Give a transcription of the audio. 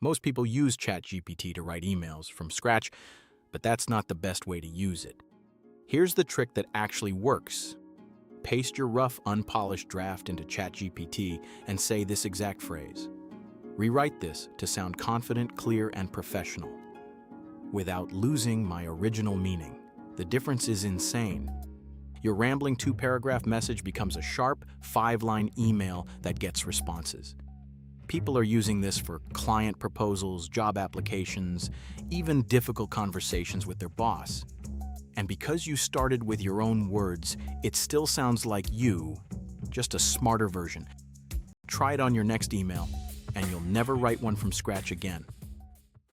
Most people use ChatGPT to write emails from scratch, but that's not the best way to use it. Here's the trick that actually works. Paste your rough, unpolished draft into ChatGPT and say this exact phrase. Rewrite this to sound confident, clear, and professional, without losing my original meaning. The difference is insane. Your rambling 2-paragraph message becomes a sharp, 5-line email that gets responses. People are using this for client proposals, job applications, even difficult conversations with their boss. And because you started with your own words, it still sounds like you, just a smarter version. Try it on your next email, and you'll never write one from scratch again.